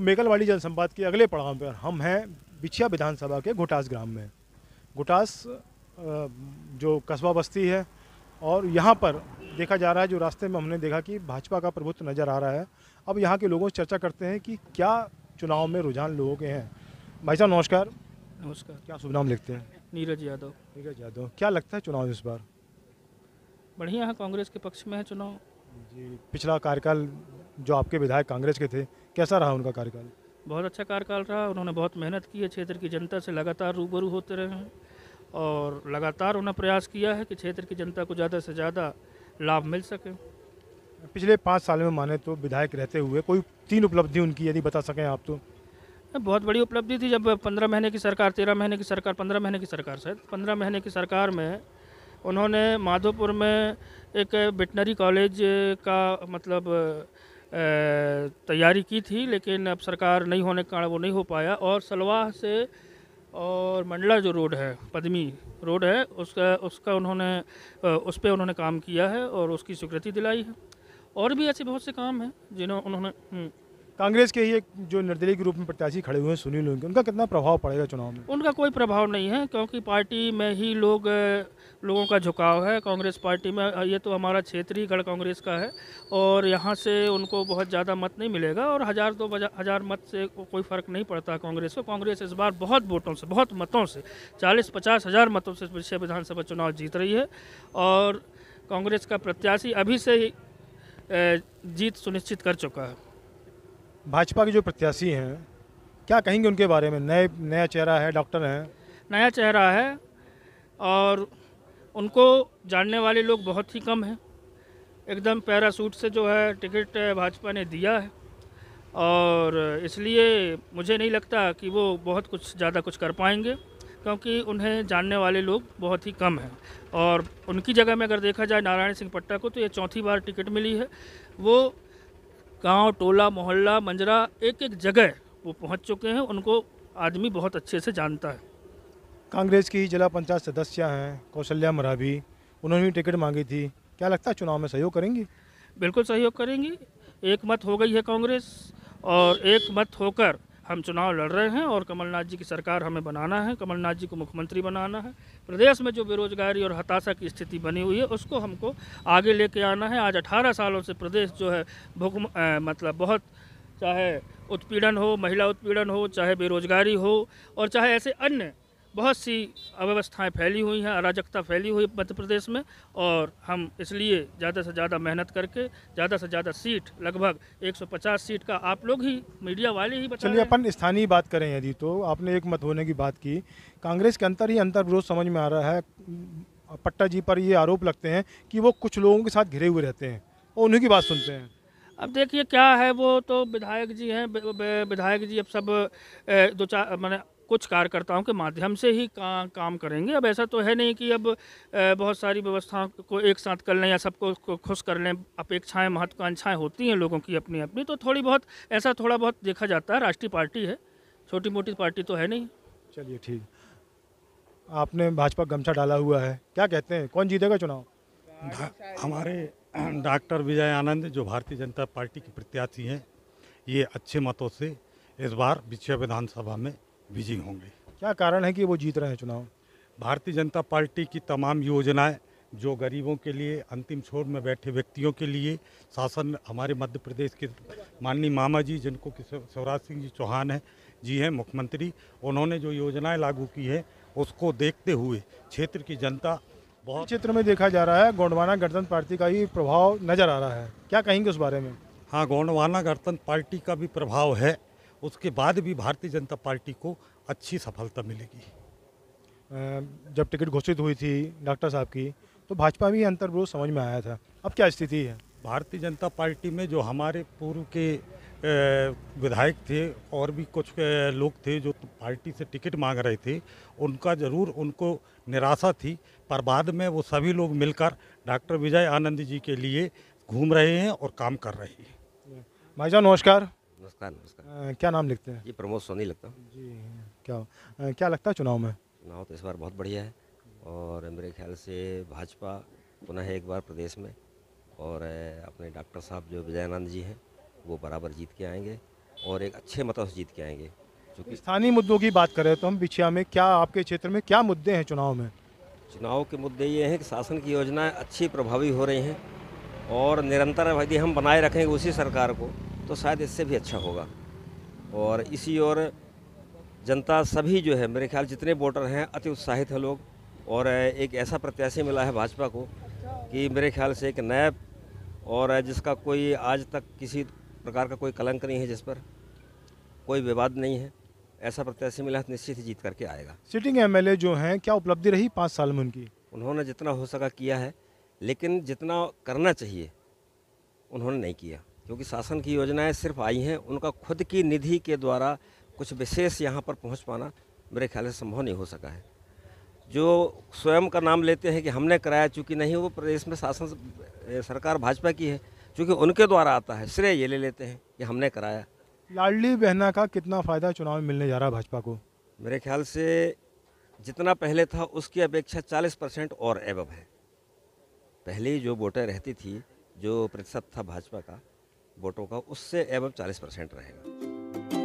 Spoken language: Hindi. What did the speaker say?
मेकलवाड़ी जनसंवाद के अगले पड़ाव पर हम हैं बिछिया विधानसभा के घोटास ग्राम में। घोटास जो कस्बा बस्ती है और यहाँ पर देखा जा रहा है, जो रास्ते में हमने देखा कि भाजपा का प्रभुत्व नज़र आ रहा है। अब यहाँ के लोगों से चर्चा करते हैं कि क्या चुनाव में रुझान लोगों के हैं। भाई साहब नमस्कार। नमस्कार। क्या शुभ नाम लिखते हैं? नीरज यादव। नीरज यादव। क्या लगता है चुनाव इस बार? बढ़िया है, कांग्रेस के पक्ष में है चुनाव। जी, पिछला कार्यकाल जो आपके विधायक कांग्रेस के थे, कैसा रहा उनका कार्यकाल? बहुत अच्छा कार्यकाल रहा, उन्होंने बहुत मेहनत की है, क्षेत्र की जनता से लगातार रूबरू होते रहे हैं और लगातार उन्होंने प्रयास किया है कि क्षेत्र की जनता को ज़्यादा से ज़्यादा लाभ मिल सके। पिछले 5 साल में माने तो विधायक रहते हुए कोई 3 उपलब्धि उनकी यदि बता सकें आप तो? बहुत बड़ी उपलब्धि थी जब 15 महीने की सरकार, 13 महीने की सरकार, 15 महीने की सरकार, शायद 15 महीने की सरकार में उन्होंने माधोपुर में एक वेटनरी कॉलेज का मतलब तैयारी की थी, लेकिन अब सरकार नहीं होने के कारण वो नहीं हो पाया। और सलवाह से और मंडला जो रोड है, पद्मी रोड है, उसका उन्होंने उस पर उन्होंने काम किया है और उसकी स्वीकृति दिलाई है। और भी ऐसे बहुत से काम हैं जिन्होंने उन्होंने कांग्रेस के ही एक जो निर्दलीय के रूप में प्रत्याशी खड़े हुए हैं सुनील उनके, उनका कितना प्रभाव पड़ेगा चुनाव में? उनका कोई प्रभाव नहीं है, क्योंकि पार्टी में ही लोगों का झुकाव है कांग्रेस पार्टी में। ये तो हमारा क्षेत्रीय गढ़ कांग्रेस का है और यहाँ से उनको बहुत ज़्यादा मत नहीं मिलेगा और 1000-2000 मत से कोई फ़र्क नहीं पड़ता कांग्रेस को। कांग्रेस इस बार बहुत वोटों से, बहुत मतों से, 40-50 हज़ार मतों से विषय विधानसभा चुनाव जीत रही है और कांग्रेस का प्रत्याशी अभी से ही जीत सुनिश्चित कर चुका है। भाजपा के जो प्रत्याशी हैं, क्या कहेंगे उनके बारे में? नया चेहरा है, डॉक्टर हैं। नया चेहरा है और उनको जानने वाले लोग बहुत ही कम हैं। एकदम पैराशूट से जो है टिकट भाजपा ने दिया है और इसलिए मुझे नहीं लगता कि वो बहुत कुछ ज़्यादा कुछ कर पाएंगे, क्योंकि उन्हें जानने वाले लोग बहुत ही कम हैं। और उनकी जगह में अगर देखा जाए नारायण सिंह पट्टा को, तो ये चौथी बार टिकट मिली है। वो गांव, टोला, मोहल्ला, मंजरा, एक एक जगह वो पहुंच चुके हैं, उनको आदमी बहुत अच्छे से जानता है। कांग्रेस की जिला पंचायत सदस्य हैं कौशल्या मरावी, उन्होंने भी टिकट मांगी थी। क्या लगता है चुनाव में सहयोग करेंगी? बिल्कुल सहयोग करेंगी। एक मत हो गई है कांग्रेस और एक मत होकर हम चुनाव लड़ रहे हैं और कमलनाथ जी की सरकार हमें बनाना है, कमलनाथ जी को मुख्यमंत्री बनाना है। प्रदेश में जो बेरोजगारी और हताशा की स्थिति बनी हुई है उसको हमको आगे लेके आना है। आज 18 सालों से प्रदेश जो है मतलब बहुत, चाहे उत्पीड़न हो, महिला उत्पीड़न हो, चाहे बेरोजगारी हो और चाहे ऐसे अन्य बहुत सी अव्यवस्थाएं फैली हुई हैं, अराजकता फैली हुई मध्य प्रदेश में। और हम इसलिए ज़्यादा से ज़्यादा मेहनत करके ज़्यादा से ज़्यादा सीट, लगभग 150 सीट का आप लोग ही मीडिया वाले ही बता। चलिए अपन स्थानीय बात करें यदि, तो आपने एक मत होने की बात की। कांग्रेस के अंतर ही अंतर विरोध समझ में आ रहा है। पट्टा जी पर ये आरोप लगते हैं कि वो कुछ लोगों के साथ घिरे हुए रहते हैं और उन्हीं की बात सुनते हैं। अब देखिए क्या है, वो तो विधायक जी हैं, विधायक जी अब सब दो चार मैंने कुछ कार्यकर्ताओं के माध्यम से ही काम करेंगे। अब ऐसा तो है नहीं कि अब बहुत सारी व्यवस्थाओं को एक साथ कर लें या सबको खुश कर लें। अपेक्षाएं, महत्वाकांक्षाएं होती हैं लोगों की अपनी अपनी, तो थोड़ी बहुत ऐसा थोड़ा बहुत देखा जाता है। राष्ट्रीय पार्टी है, छोटी मोटी पार्टी तो है नहीं। चलिए ठीक। आपने भाजपा गमछा डाला हुआ है, क्या कहते हैं कौन जीतेगा चुनाव? हमारे डॉक्टर विजय आनंद जो भारतीय जनता पार्टी के प्रत्याशी हैं, ये अच्छे मतों से इस बार बिछिया विधानसभा में विजयी होंगे। क्या कारण है कि वो जीत रहे हैं चुनाव? भारतीय जनता पार्टी की तमाम योजनाएं जो गरीबों के लिए, अंतिम छोर में बैठे व्यक्तियों के लिए शासन, हमारे मध्य प्रदेश के माननीय मामा जी जिनको कि शिवराज सिंह जी चौहान है जी हैं मुख्यमंत्री, उन्होंने जो योजनाएं लागू की है उसको देखते हुए क्षेत्र की जनता बहुत। क्षेत्र में देखा जा रहा है गोंडवाना गणतंत्र पार्टी का ही प्रभाव नजर आ रहा है, क्या कहेंगे उस बारे में? हाँ, गोंडवाना गणतंत्र पार्टी का भी प्रभाव है, उसके बाद भी भारतीय जनता पार्टी को अच्छी सफलता मिलेगी। जब टिकट घोषित हुई थी डॉक्टर साहब की, तो भाजपा भी अंतर्विरोध समझ में आया था। अब क्या स्थिति है? भारतीय जनता पार्टी में जो हमारे पूर्व के विधायक थे और भी कुछ लोग थे जो पार्टी से टिकट मांग रहे थे, उनका ज़रूर उनको निराशा थी, पर बाद में वो सभी लोग मिलकर डॉक्टर विजय आनंद जी के लिए घूम रहे हैं और काम कर रहे हैं। भाई साहब नमस्कार। नमस्कार। नमस्कार। क्या नाम लिखते हैं? जी प्रमोद सोनी लगता हूँ। जी, क्या लगता है चुनाव में? चुनाव तो इस बार बहुत बढ़िया है और मेरे ख्याल से भाजपा पुनः एक बार प्रदेश में, और अपने डॉक्टर साहब जो विजयानंद जी हैं वो बराबर जीत के आएंगे और एक अच्छे मतों से जीत के आएंगे। क्योंकि स्थानीय मुद्दों की बात करें तो हम बिछिया में क्या, आपके क्षेत्र में क्या मुद्दे हैं चुनाव में? चुनाव के मुद्दे ये हैं कि शासन की योजनाएं अच्छी प्रभावी हो रही हैं और निरंतर यदि हम बनाए रखेंगे उसी सरकार को तो शायद इससे भी अच्छा होगा। और इसी ओर जनता सभी जो है, मेरे ख्याल जितने वोटर हैं अति उत्साहित हैं लोग, और एक ऐसा प्रत्याशी मिला है भाजपा को कि मेरे ख्याल से एक नया और जिसका कोई आज तक किसी प्रकार का कोई कलंक नहीं है, जिस पर कोई विवाद नहीं है, ऐसा प्रत्याशी मिला है तो निश्चित ही जीत करके आएगा। सिटिंग एमएलए जो हैं, क्या उपलब्धि रही 5 साल में उनकी? उन्होंने जितना हो सका किया है, लेकिन जितना करना चाहिए उन्होंने नहीं किया, क्योंकि शासन की योजनाएं सिर्फ आई हैं, उनका खुद की निधि के द्वारा कुछ विशेष यहाँ पर पहुँच पाना मेरे ख्याल से संभव नहीं हो सका है। जो स्वयं का नाम लेते हैं कि हमने कराया, चूँकि नहीं, वो प्रदेश में शासन सरकार भाजपा की है, चूँकि उनके द्वारा आता है, श्रेय ये ले लेते हैं कि हमने कराया। लाडली बहना का कितना फ़ायदा चुनाव में मिलने जा रहा है भाजपा को? मेरे ख्याल से जितना पहले था उसकी अपेक्षा 40% और एबव है। पहले जो वोटें रहती थी, जो प्रतिशत था भाजपा का वोटों का, उससे एबव 40% रहेगा।